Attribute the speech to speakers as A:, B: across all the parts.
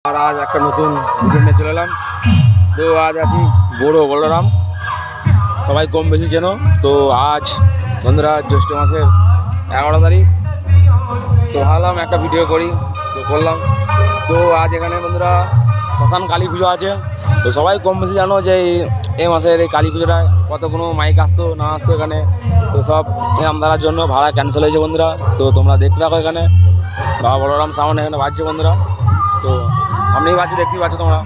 A: আর আজ একটা নতুন ভিডিও নিয়ে চলে এলাম। তো আজ আছি বলরাম, সবাই কম বেশি চেনো। তো আজ বন্ধুরা জ্যৈষ্ঠ মাসের 11 তারিখ। তো ভাবলাম একটা ভিডিও করি, তো করলাম। তো আজ এখানে বন্ধুরা শ্মশান কালী পুজো আছে। তো সবাই কম বেশি জানো যে এই মাসের এই কালী পুজোটায় কত কোনো মাইক আসতো না আসতো এখানে। তো সব আমদারার জন্য ভাড়া ক্যান্সেল হয়েছে বন্ধুরা। তো তোমরা দেখতে থাকো, এখানে বাবা বলরাম সাউন্ড এখানে বাজছে বন্ধুরা। তো সামনেই বাজছে, দেখতেই পাচ্ছ তোমরা।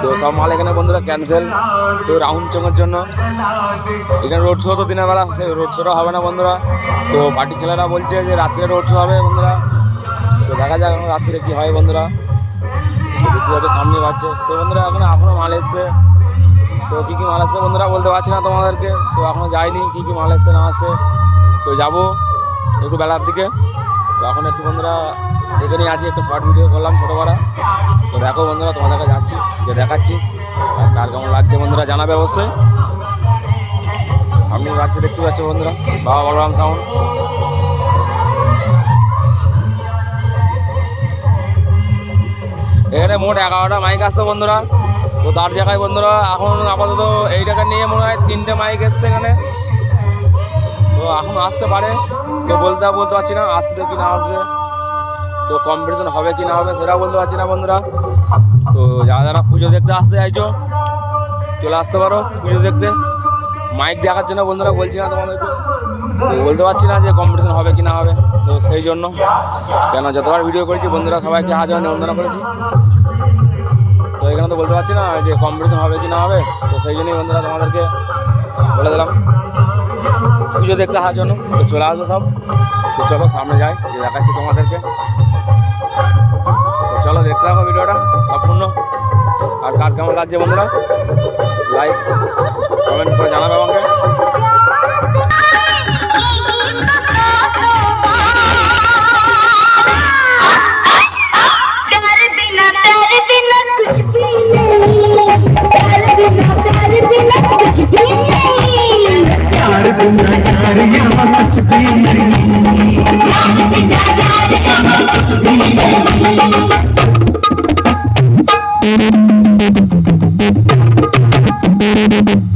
A: তো সব মাল এখানে বন্ধুরা ক্যান্সেল। তো রাউন্ড চঙের জন্য এখানে রোড শো তো দিনের বেলা, সেই রোড শোটা হবে না বন্ধুরা। তো পার্টির ছেলেরা বলছে যে রাত্রে রোড শো হবে বন্ধুরা। তো দেখা যাক এখন রাত্রে কী হয় বন্ধুরা। দেখতে পাচ্ছ সামনে বাজছে। তো বন্ধুরা এখনও মাল এসছে। তো কী কী মাল আসছে বন্ধুরা বলতে পারছি না তোমাদেরকে। তো এখনও যাইনি কী কী মাল এসছে না আসছে। তো যাবো একটু বেলার দিকে। তো এখন একটু বন্ধুরা এখানেই আছি, একটা শর্ট ভিডিও করলাম ছোটো করা। তো দেখো বন্ধুরা, তোমাদেরকে যাচ্ছি যে দেখাচ্ছি, আর কার কেমন লাগছে বন্ধুরা জানাবে অবশ্যই। সামনে বাজছে দেখতে পাচ্ছ বন্ধুরা বাবা বলরাম সাউন্ড। এখানে মোট 11টা মাইক আসতো বন্ধুরা। তো তার জায়গায় বন্ধুরা এখন আপাতত এই টাকা নিয়ে মনে হয় 3টে মাইক এসছে এখানে। তো এখন আসতে পারে, তো বলতে পারছি না আসবে কি না আসবে। তো কম্পিটিশন হবে কি না হবে সেটাও বলতে পারছি না বন্ধুরা। তো যারা পুজো দেখতে আসতে চাইছো চলে আসতে পারো পুজো দেখতে। মাইক দেখার জন্য বন্ধুরা বলছি না তোমাদেরকে, তো বলতে পারছি না যে কম্পিটিশন হবে কি না হবে। তো সেই জন্য কেন যতবার ভিডিও করেছি বন্ধুরা সবাইকে হাজার নিমন্ত্রণ করেছি। তো এখানে তো বলতে পারছি না যে কম্পিটিশন হবে কি না হবে। তো সেই জন্যই বন্ধুরা তোমাদেরকে বলে দিলাম পুজো দেখতে আসার জন্য। তো চলে আসবো সব। তো চলো সামনে যাই, যে দেখাচ্ছি তোমাদেরকে। তো চলো দেখতে থাকো ভিডিওটা সম্পূর্ণ। আর কার কেমন লাগছে বন্ধুরা লাইক কমেন্ট করে জানাবে আমাকে।
B: Thank you.